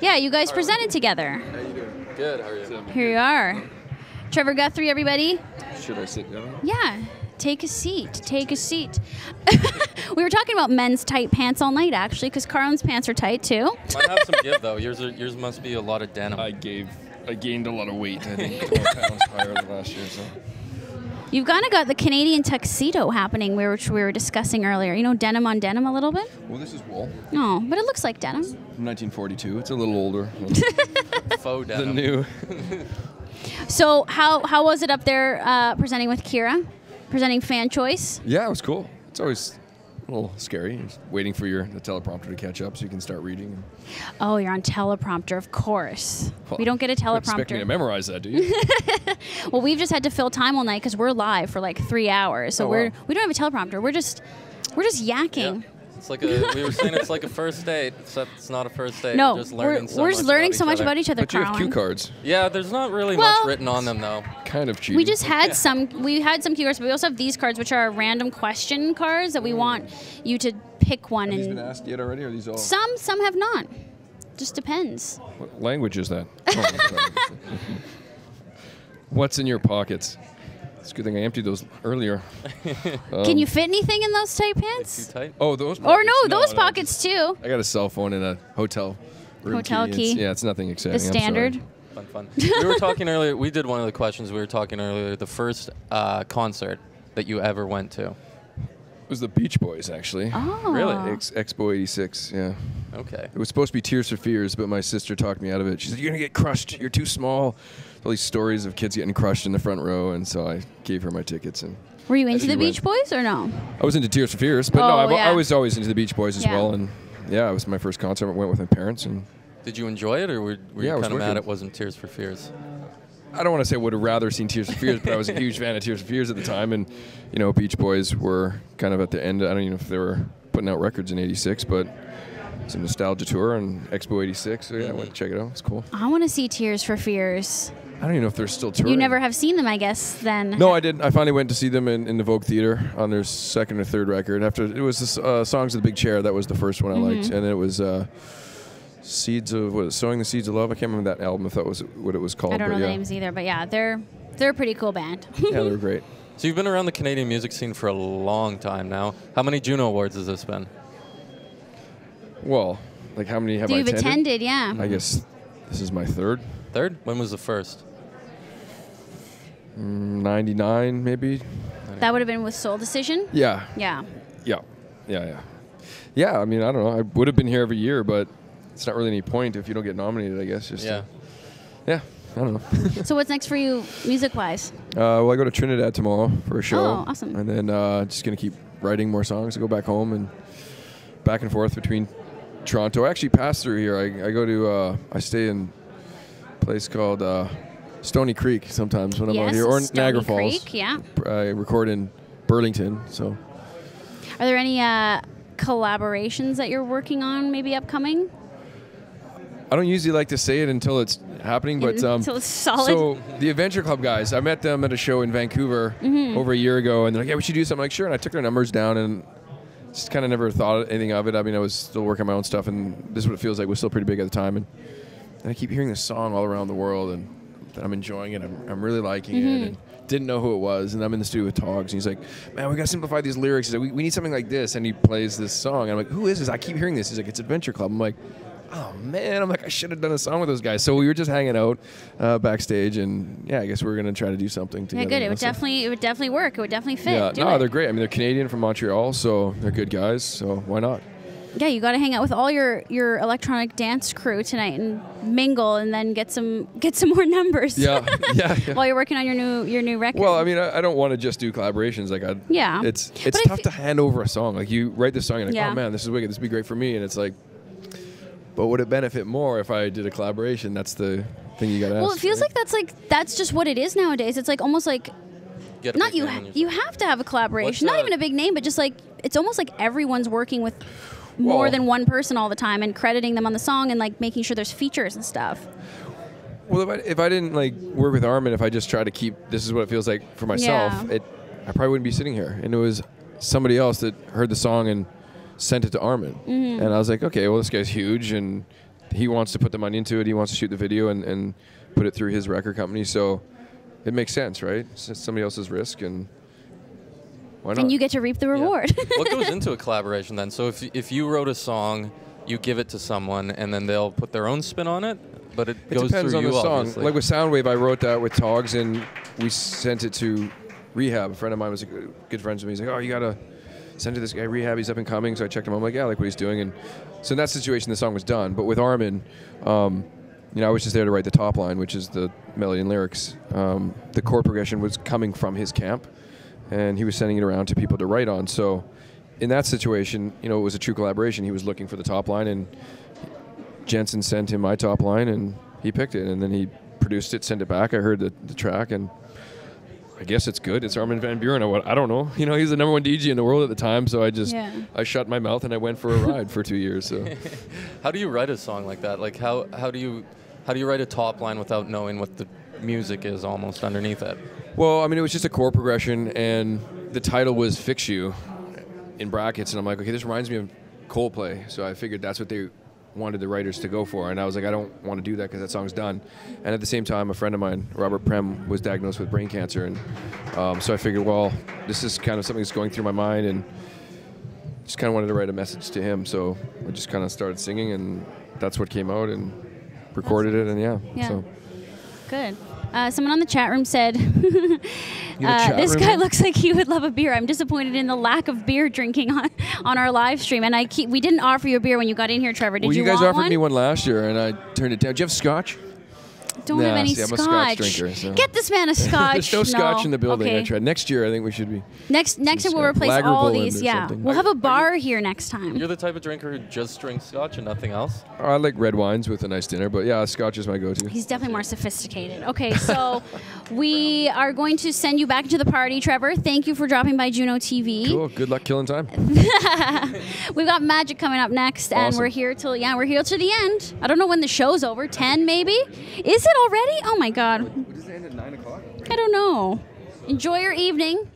Yeah, you guys presented together. How you doing? Good. How are you? Here you are. Trevor Guthrie, everybody. Should I sit down? Yeah. Take a seat. Take a seat. We were talking about men's tight pants all night, actually, because Carlin's pants are tight, too. Mine have some give, though. Yours must be a lot of denim. I gained a lot of weight. I think 12 pounds higher than last year. So. You've kind of got the Canadian tuxedo happening, which we were discussing earlier. You know, denim on denim a little bit? Well, this is wool. Oh, but it looks like denim. 1942. It's a little older. Faux denim. The new. So how was it up there presenting with Kira? Presenting Fan Choice? Yeah, it was cool. It's always a little scary. Just waiting for the teleprompter to catch up so you can start reading. Oh, you're on teleprompter, of course. Well, we don't get a you expect me teleprompter. to memorize that, do you? Well, we've just had to fill time all night because we're live for like 3 hours. So wow. we don't have a teleprompter. We're just yakking. Yeah. It's like we were saying it's like a first date, except it's not a first date. No, we're just learning so much about each other, But you have Carlin. cue cards. Yeah, there's not really Well, much written on them, though. Kind of cheating. We just had some. We had some cue cards, but we also have these cards, which are random question cards that we want you to pick one. Have these And been asked yet already, or are these all? some have not. Just depends. What language is that? Oh, what's in your pockets? It's a good thing I emptied those earlier. Can you fit anything in those tight pants? Too tight? Oh, those pockets? Or no, those no, pockets too. I got a cell phone and a hotel room Hotel key. Yeah, it's nothing exciting. The I'm standard. sorry. Fun. We were talking earlier. We did one of the questions. We were talking earlier. The first concert that you ever went to. It was the Beach Boys, actually. Oh. Really? Expo 86, yeah. Okay. It was supposed to be Tears for Fears, but my sister talked me out of it. She said, "You're going to get crushed. You're too small." All these stories of kids getting crushed in the front row, and so I gave her my tickets. And Were you into she the went. Beach Boys or no? I was into Tears for Fears, but no, I was always into the Beach Boys as Yeah. well. And yeah, it was my first concert. I went with my parents, and Did you enjoy it, or were you Yeah, it was kind of mad wicked. it wasn't Tears for Fears? I don't want to say I would have rather seen Tears for Fears, but I was a huge fan of Tears for Fears at the time. And, you know, Beach Boys were kind of at the end. I don't even know if they were putting out records in 86, but it's a nostalgia tour and Expo 86. So, yeah, I went to check it out. It's cool. I want to see Tears for Fears. I don't even know if they're still touring. You never have seen them, I guess, then. No, I didn't. I finally went to see them in the Vogue Theater on their second or third record. After it was the Songs of the Big Chair. That was the first one I liked. And then it was Sowing the Seeds of Love. I can't remember that album if that was what it was called. I don't know but the yeah. names either, but yeah, they're a pretty cool band. Yeah, they were great. So you've been around the Canadian music scene for a long time now. How many JUNO Awards has this been? Well, like how many have I You've attended? attended, yeah. I guess this is my third. Third? When was the first? 99 maybe. That would have been with Soul Decision? Yeah. Yeah. Yeah, I mean, I don't know. I would have been here every year, but it's not really any point if you don't get nominated, I guess. Just Yeah. Yeah, I don't know. So what's next for you music-wise? Well, I go to Trinidad tomorrow for a show. Oh, awesome. And then just going to keep writing more songs. I go back home and back and forth between Toronto. I actually pass through here. I go to, I stay in a place called Stony Creek sometimes when I'm out here. Or Stony Niagara Falls. Creek, yeah. I record in Burlington, so. Are there any collaborations that you're working on, maybe upcoming? I don't usually like to say it until it's happening, but Until it's solid? So the Adventure Club guys, I met them at a show in Vancouver over a year ago, and they're like, "Yeah, we should do something." I'm like, sure, and I took their numbers down, and just kind of never thought anything of it. I mean, I was still working on my own stuff, and this is what it feels like. We're still pretty big at the time, and I keep hearing this song all around the world, and I'm enjoying it. I'm really liking it, and didn't know who it was, and I'm in the studio with Togs, and he's like, "Man, we got to simplify these lyrics." He's like, we need something like this, and he plays this song, and I'm like, "Who is this? I keep hearing this." He's like, "It's Adventure Club." I'm like, "Oh man!" I'm like, "I should have done a song with those guys." So we were just hanging out backstage, and yeah, I guess we're gonna try to do something together. Yeah, good. It you know, would so- definitely work. It would definitely fit. Yeah, Do no, it. they're great. I mean, they're Canadian from Montreal, so they're good guys. So why not? Yeah, you got to hang out with all your electronic dance crew tonight and mingle, and then get some more numbers. Yeah. While you're working on your new record. Well, I mean, I don't want to just do collaborations. Like, Yeah. it's But I tough to hand over a song. Like, you write this song, and you're like, Yeah. oh man, this is wicked. This would be great for me. And it's like, but would it benefit more if I did a collaboration? That's the thing you got to ask. Well, it feels right? like that's just what it is nowadays. It's like almost like Get a not big you. name on your You song. have to have a collaboration. What's, Not even a big name, but just like it's almost like everyone's working with more Well- than one person all the time and crediting them on the song and like making sure there's features and stuff. Well, if I didn't like work with Armin, if I just tried to keep this is what it feels like for myself, Yeah. I probably wouldn't be sitting here. And it was somebody else that heard the song and sent it to Armin, and I was like, okay, well, this guy's huge, and he wants to put the money into it. He wants to shoot the video and put it through his record company. So it makes sense, right? It's somebody else's risk, and why not? And you get to reap the reward. Yeah. What goes into a collaboration then? So if you wrote a song, you give it to someone, and then they'll put their own spin on it, but it goes depends through on you, the song. obviously. Like with Soundwave, I wrote that with Togs, and we sent it to Rehab. A friend of mine was good friends with me. He's like, oh, you got to send it to this guy, Rehab. He's up and coming. So I checked him. I'm like, yeah, I like what he's doing. And so in that situation, the song was done. But with Armin, I was just there to write the top line, which is the melody and lyrics. The chord progression was coming from his camp, and he was sending it around to people to write on. So in that situation, it was a true collaboration. He was looking for the top line, and Jensen sent him my top line, and he picked it. And then he produced it, sent it back. I heard the track, and I guess it's good. It's Armin van Buuren. I don't know. He's the #1 DJ in the world at the time, so I shut my mouth and I went for a ride for 2 years. So, how do you write a song like that? Like how do you write a top line without knowing what the music is almost underneath it? Well, I mean, it was just a chord progression, and the title was "Fix You" in brackets, and I'm like, okay, this reminds me of Coldplay, so I figured that's what they wanted the writers to go for, and I was like, I don't want to do that because that song's done. And at the same time, a friend of mine, Robert Prem, was diagnosed with brain cancer, and so I figured, well, this is kind of something that's going through my mind, and just kind of wanted to write a message to him, so I just kind of started singing, and that's what came out, and recorded it, and yeah. So. Good. Someone on the chat room said, chat this room guy here? looks like he would love a beer. I'm disappointed in the lack of beer drinking on our live stream. And we didn't offer you a beer when you got in here, Trevor. Did you want guys offered one? me one last year, and I turned it down. Do you have scotch? Don't have any see, I'm scotch. a scotch drinker. So. Get this man a scotch. There's no scotch in the building. Okay. I tried. Next year, I think we should be. Next time we'll scotch. replace Lager all Bullen these. or Yeah, something. we'll have a bar here next time. You're the type of drinker who just drinks scotch and nothing else? I like red wines with a nice dinner, but yeah, scotch is my go-to. He's definitely more sophisticated. Okay, so we are going to send you back to the party, Trevor. Thank you for dropping by Juno TV. Cool. Good luck killing time. We've got Magic coming up next, and Awesome. we're here till the end. I don't know when the show's over. 10 maybe? Is it already? Oh my God. Does it end at 9 o'clock? I don't know. Enjoy your evening.